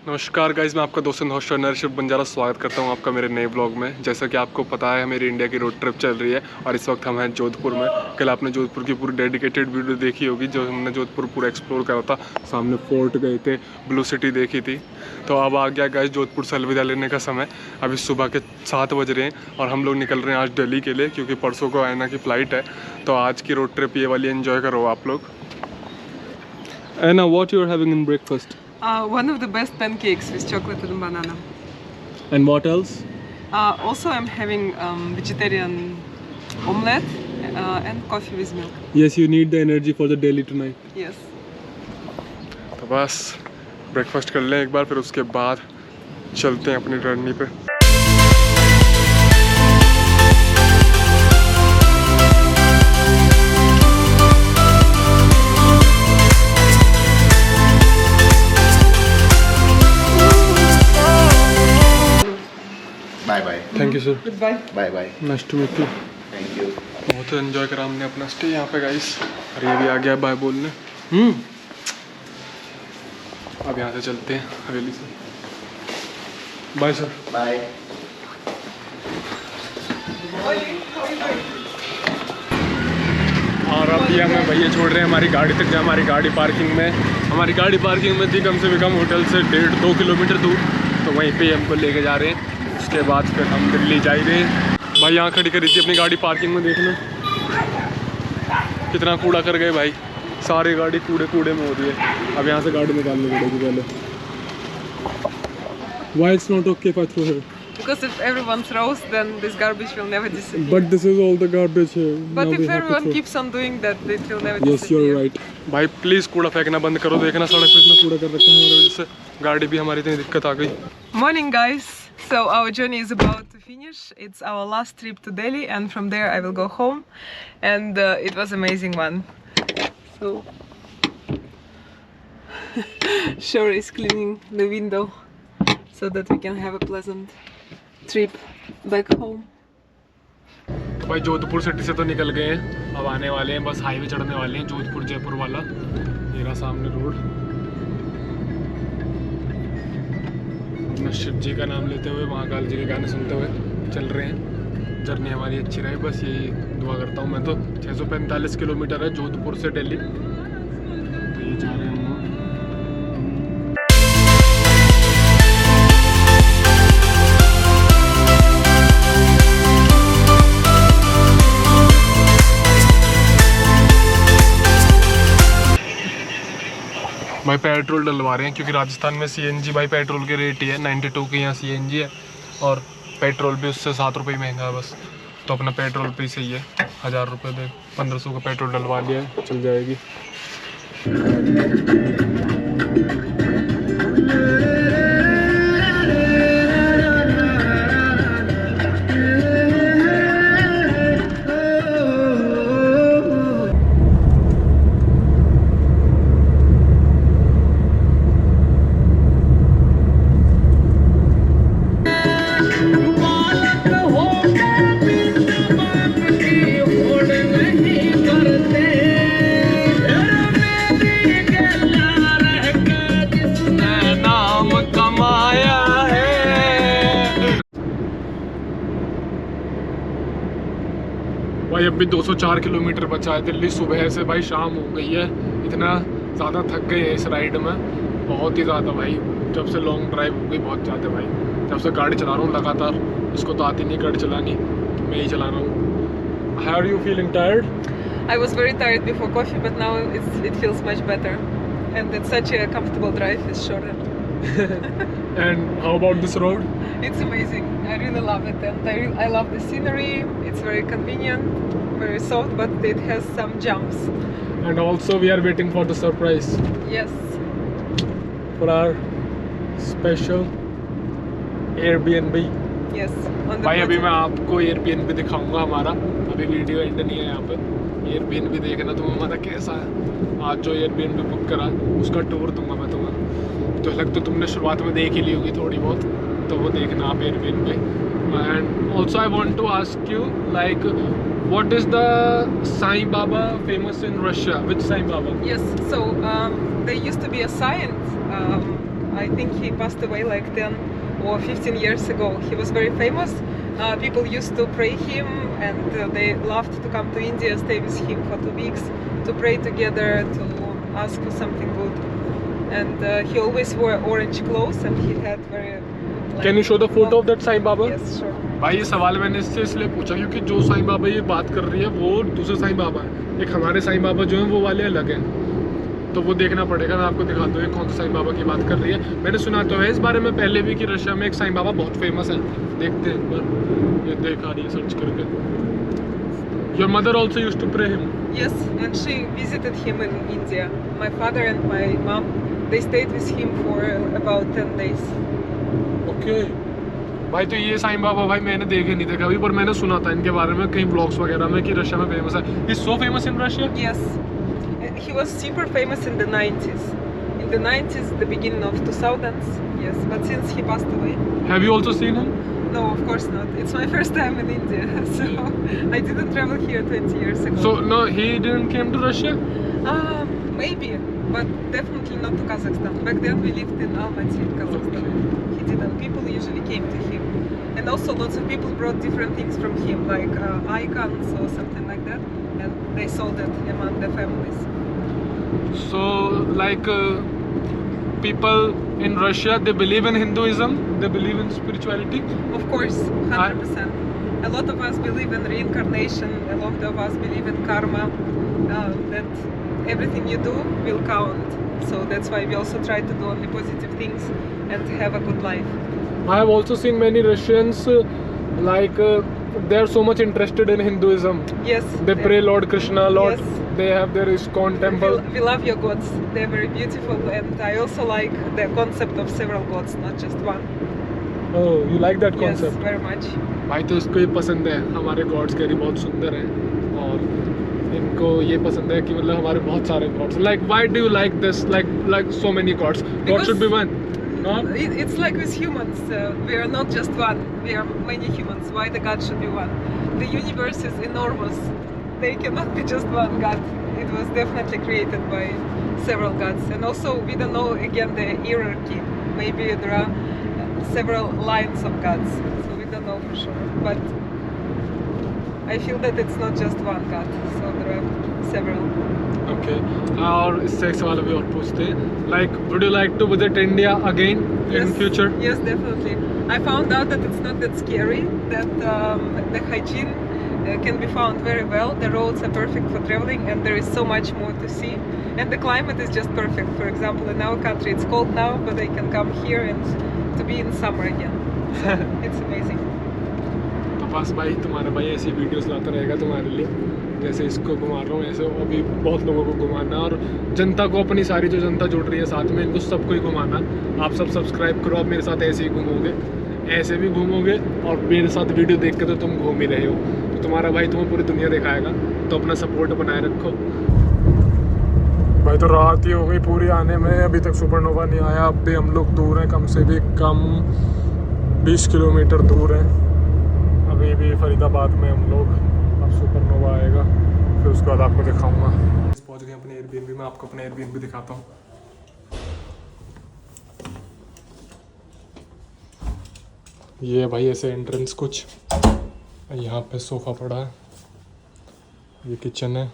नमस्कार गाइज, मैं आपका दोस्त होस्ट नरशिव बंजारा स्वागत करता हूं आपका मेरे नए ब्लॉग में। जैसा कि आपको पता है मेरी इंडिया की रोड ट्रिप चल रही है और इस वक्त हम हैं जोधपुर में। कल आपने जोधपुर की पूरी डेडिकेटेड वीडियो देखी होगी जो हमने जोधपुर पूरा एक्सप्लोर करा था। सामने फोर्ट गए थे, ब्लू सिटी देखी थी। तो अब आ गया गाइज जोधपुर से अलविदा लेने का समय। अभी सुबह के 7 बज रहे हैं और हम लोग निकल रहे हैं आज दिल्ली के लिए, क्योंकि परसों को आयना की फ़्लाइट है। तो आज की रोड ट्रिप ये वाली एंजॉय करो आप लोग। Anna, what you are having in breakfast? One of the best pancakes with chocolate and banana. And what else? Also, I'm having vegetarian omelette and coffee with milk. Yes, you need the energy for the Delhi tonight. Yes. तो बस breakfast कर लें एक बार, फिर उसके बाद चलते हैं अपनी जर्नी पे। Bye bye. Thank you sir. Goodbye. Bye bye. Nice to meet you. Thank you. बहुत एंजॉय करा हमने अपना स्टे यहाँ पे गाइस, और ये भी आ गया बाय बोलने। अब यहाँ से चलते हैं हवेली से। Bye sir. बाय। और अब ये हमें भैया छोड़ रहे हैं हमारी गाड़ी तक, जहाँ हमारी गाड़ी पार्किंग में थी कम से कम होटल से 1.5-2 किलोमीटर दूर। तो वहीं पे हमको लेके जा रहे हैं। उसके बाद फिर हम दिल्ली जा रहे हैं। भाई यहाँ खड़ी करी थी अपनी गाड़ी पार्किंग में, देखना कितना कूड़ा कर गए भाई। सारी गाड़ी कूड़े में हो रही है। अब यहाँ से गाड़ी निकालनी पड़ेगी पहले। Why it's not okay if I throw here? Because if everyone throws, then this garbage will never disappear. But this is all the garbage here. But Now we if have to everyone throw. keeps on doing that, it will never Yes, disappear. you're right. भाई please कूड़ा फेंकना बंद करो। देखना सड़क पे इतना कूड़ा कर रखा है हमारी वजह से, गाड़ी भी हमारी इतनी दिक्कत आ गई। Morning, guys. So our journey is about to finish. It's our last trip to Delhi, and from there I will go home. And it was amazing one. So Shore is cleaning the window so that we can have a pleasant trip back home. तो भाई Jodhpur city से तो निकल गए हैं, अब आने वाले हैं, बस हाईवे चढ़ने वाले हैं, जोधपुर जयपुर वाला। ये रहा सामने रोड। अपना शिव जी का नाम लेते हुए, महाकाल जी के गाने सुनते हुए चल रहे हैं। जर्नी हमारी अच्छी रही, बस यही दुआ करता हूँ मैं तो। 645 किलोमीटर है जोधपुर से दिल्ली। तो ये जा रहे हैं हम लोग। भाई पेट्रोल डलवा रहे हैं, क्योंकि राजस्थान में सीएनजी भाई पेट्रोल के रेट ही है 92 के, यहाँ सीएनजी है और पेट्रोल भी उससे 7 रुपये महंगा है बस। तो अपना पेट्रोल भी सही है, 1000 रुपये दे 1500 का पेट्रोल डलवा लिया है, चल जाएगी। भाई अभी 204 किलोमीटर बचा है दिल्ली। सुबह से भाई शाम हो गई है, इतना ज़्यादा थक गए हैं इस राइड में, बहुत ही ज़्यादा भाई। जब से लॉन्ग ड्राइव हो गई बहुत ज़्यादा भाई, जब से गाड़ी चला रहा हूँ लगातार। इसको तो आती नहीं गाड़ी चलानी, तो मैं ही चला रहा हूँ। How are you feeling tired? I was very tired before coffee, but now it feels much better, and it's such a comfortable drive. It's shorter. And how about this road? It's amazing. I really love it, and I love the scenery. It's very convenient, very soft, but it has some jumps. And also we are waiting for the surprise. Yes. For our special Airbnb. Yes. On the भाई अभी मैं bottom. आपको Airbnb दिखाऊंगा हमारा। अभी video and नहीं है यहाँ पे। Airbnb देखना तुम हमारा कैसा है। आज जो Airbnb बुक करा उसका टूर दूंगा मैं तुम्हें। तो अलग तो तुमने शुरुआत में देख ही ली होगी थोड़ी बहुत, तो वो देखना आप Airbnb। And also I want to ask you, like, what is the Sai Baba famous in Russia? Which Sai Baba? Yes. So there used to be a saint I think he passed away like 10 or 15 years ago. He was very famous. People used to pray him, and they loved to come to India, stay with him for 2 weeks, to pray together, to ask for something good. And he always wore orange clothes, and he had very. Can you show the photo of that Sai Baba? Yes, sure. भाई ये सवाल मैंने इससे इसलिए पूछा क्योंकि जो साईं बाबा ये बात कर रही है वो दूसरे साईं बाबा है, एक हमारे साईं बाबा जो हैं वो वाले अलग हैं, तो वो देखना पड़ेगा। मैं आपको दिखाता हूँ कौन सा साईं बाबा की बात कर रही है। मैंने सुना तो है इस बारे में पहले भी कि रशिया में एक साईं बाबा बहुत फेमस है। देखते हैं एक बार, ये देख आ रही है सर्च करके। Your mother also used to pray him? Yes, and she visited him in India. My father and my mom, they stayed with him for about 10 days. Okay भाई, तो ये साईं बाबा भाई मैंने देखे नहीं थे कभी, पर मैंने सुना था इनके बारे में कई ब्लॉग्स वगैरह में कि रशिया में फेमस है। He's so famous in Russia? Yes, he was super famous in the 90s. In the 90s, the beginning of 2000s, yes, but since he passed away. Have you also seen him? No, of course not. It's my first time in India, so I didn't travel here 20 years ago. So no, he didn't came to Russia? Maybe, but definitely not to Kazakhstan. Back then we lived in Almaty, Kazakhstan. He didn't. People usually came to him. And also lots of people brought different things from him, like icons or something like that. And they sold it among their families. So like people in Russia, they believe in Hinduism, they believe in spirituality. Of course, 100%. A lot of us believe in reincarnation. A lot of us believe in karma. That everything you do will count. So that's why we also try to do only positive things and have a good life. I have also seen many Russians they are so much interested in Hinduism. Yes. They pray Lord Krishna, Lord. Yes. They have their ISKCON temple. We love your gods. They're very beautiful, and I also like the concept of several gods, not just one. Oh, you like that concept? Yes, very much. भाई तो इसको ये पसंद है, हमारे God's कह रही बहुत सुंदर हैं, और इनको ये पसंद है कि मतलब हमारे बहुत सारे God's. Like why do you like this? Like so many gods? God Because should be one. No? It's like with humans. We are not just one. We are many humans. Why the God should be one? The universe is enormous. There cannot be just one God. It was definitely created by several gods. And also, we don't know again the hierarchy. Maybe there are several lines of gods. So we don't know for sure. But I feel that it's not just one God. So there are several. Okay. और इससे एक सवाल अभी और पूछते हैं। Like, would you like to visit India again in future? Yes, definitely. I found out that it's not that scary. That the hygiene can be found very well. The roads are perfect for traveling, and there is so much more to see. And the climate is just perfect. For example, in our country it's cold now, but I can come here and to be in summer again. So it's amazing. तो बस भाई तुम्हारा भाई ऐसी videos लाता रहेगा तुम्हारे लिए, जैसे इसको घुमा रहा हूँ ऐसे अभी बहुत लोगों को घुमाना, और जनता को, अपनी सारी जो जनता जुड़ रही है साथ में, इनको सबको ही घुमाना। आप सब सब्सक्राइब करो, आप मेरे साथ ऐसे ही घूमोगे, ऐसे भी घूमोगे, और मेरे साथ वीडियो देख के तो तुम घूम ही रहे हो, तो तुम्हारा भाई तुम्हें पूरी दुनिया दिखाएगा। तो अपना सपोर्ट बनाए रखो भाई। तो रात ही हो गई पूरी आने में, अभी तक सुपरनोवा नहीं आया। अब भी हम लोग दूर हैं, कम से भी कम 20 किलोमीटर दूर हैं अभी भी फरीदाबाद में हम लोग। अब सुपरनोवा आएगा, फिर उसके बाद आपको दिखाऊंगा। पहुंच गए अपने एयरबीएनबी में, आपको अपने एयरबीएनबी दिखाता हूँ। ये है भाई ऐसे एंट्रेंस कुछ, यहाँ पे सोफ़ा पड़ा है, ये किचन है,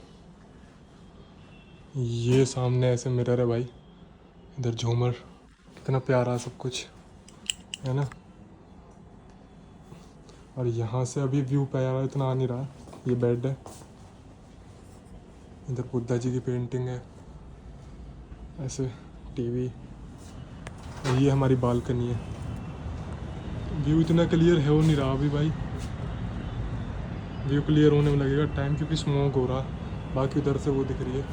ये सामने ऐसे मिरर है भाई, इधर झूमर, कितना प्यारा सब कुछ है ना। और यहाँ से अभी व्यू प्यारा इतना आ नहीं रहा। ये बेड है, इधर बुद्धा जी की पेंटिंग है, ऐसे टीवी, ये हमारी बालकनी है। व्यू इतना क्लियर है हो नहीं रहा अभी भाई, व्यू क्लियर होने में लगेगा टाइम क्योंकि स्मोक हो रहा। बाकी उधर से वो दिख रही है,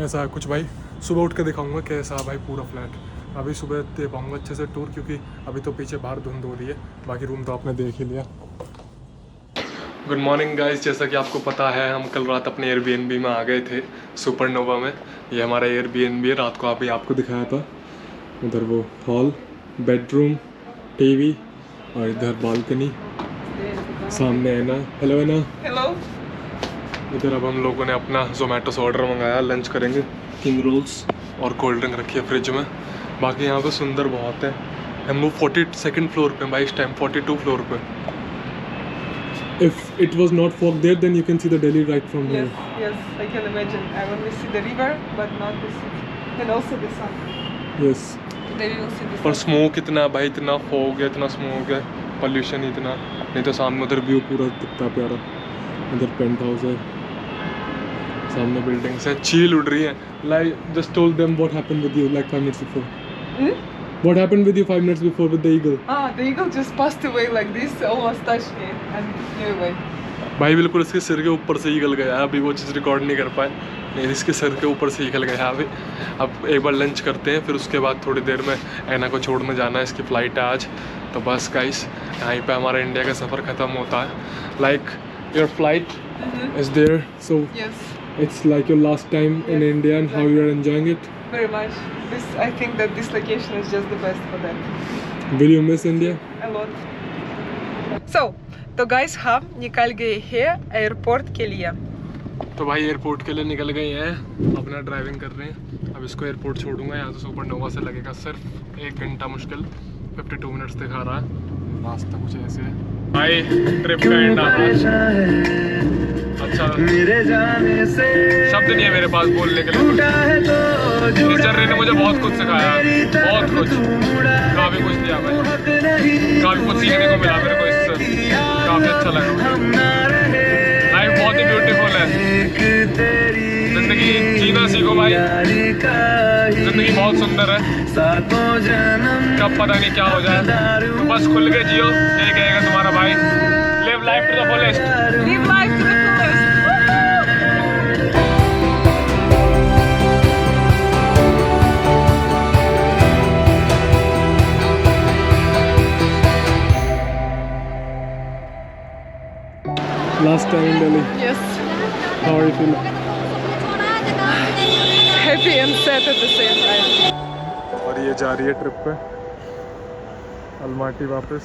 ऐसा है कुछ भाई। सुबह उठ के दिखाऊंगा कैसा है भाई पूरा फ्लैट। अभी सुबह दे पाऊंगा अच्छे से टूर, क्योंकि अभी तो पीछे बाहर धुंध हो रही है। बाकी रूम तो आपने देख ही लिया। गुड मॉर्निंग गाइस, जैसा कि आपको पता है हम कल रात अपने एयरबीएनबी में आ गए थे सुपरनोवा में। ये हमारा एयरबीएनबी है, रात को अभी आपको दिखाया था। उधर वो हॉल, बेडरूम, टीवी, और इधर बालकनी, सामने ऐना। हेलो ऐना। Hello. इधर अब हम लोगों ने अपना जोमेटो से ऑर्डर मंगाया, लंच करेंगे। किंग रोल्स और कोल्ड ड्रिंक रखी है फ्रिज में। बाकी यहाँ पे सुंदर बहुत है। हम लोग 42nd फ्लोर पे हैं भाई इस टाइम, 42 फ्लोर पे। If it was not fog there, then you can see the Delhi right from here. Yes, I can imagine. I only see the river, but not the city. And also the sun. Yes. Today we will see the पर sun. Smoke इतना भाई, इतना fog है, इतना smoke है, pollution इतना। नहीं तो सामने उधर व्यू पूरा दिखता प्यारा। इधर पेंट हाउस है, सामने बिल्डिंग्स है, चील उड़ रही है। Like just told them what happened with you like 5 minutes before. What happened with you 5 minutes before with the eagle? The eagle just passed away like this, almost touched me, and flew away. भाई बिल्कुल इसके सिर के ऊपर से eagle गया है। अभी वो चीज़ रिकॉर्ड नहीं कर पाए, नहीं इसके सिर के ऊपर से ईगल गया है अभी। अब एक बार लंच करते हैं, फिर उसके बाद थोड़ी देर में ऐना को छोड़ने जाना है, इसकी फ़्लाइट है आज। तो बस गाइस यहीं पे हमारा इंडिया का सफ़र ख़त्म होता है। Like your flight is there, so Yes, it's like your last time in Yes, India and how you are enjoying it. very much. I think that this location is just the best for that. Will you miss India? A lot. So, तो guys हम निकल गए हैं airport के लिए। तो भाई airport के लिए निकल गए हैं, अपना ड्राइविंग कर रहे हैं। अब इसको एयरपोर्ट छोड़ूंगा, यहाँ से सुपरनोवा से लगेगा सिर्फ 1 घंटा मुश्किल, 52 मिनट्स दिखा रहा है। रास्ता कुछ ऐसे है भाई। ट्रिप का एंड आ रहा है। अच्छा शब्द नहीं है मेरे पास बोलने के लिए। इस जर्नी ने मुझे बहुत कुछ सिखाया, बहुत कुछ, काफ़ी कुछ दिया भाई, काफ़ी कुछ सीखने को मिला मेरे को इससे, काफ़ी अच्छा लगा मुझे। लाइफ बहुत ही ब्यूटीफुल है, जिंदगी जीना सीखो भाई, जिंदगी बहुत सुंदर है, कब पता नहीं क्या हो जाए, तो बस खुल के जियो, यही कहेगा तुम्हारा भाई। Live life to the fullest. Live life to the fullest. Last time in Delhi, Yes, how are you feeling? happy and sad at the same time. और ये जा रही है ट्रिप पे अलमाटी वापस।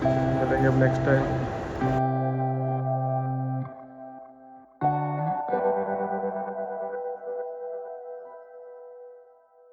मिलेंगे अब नेक्स्ट टाइम।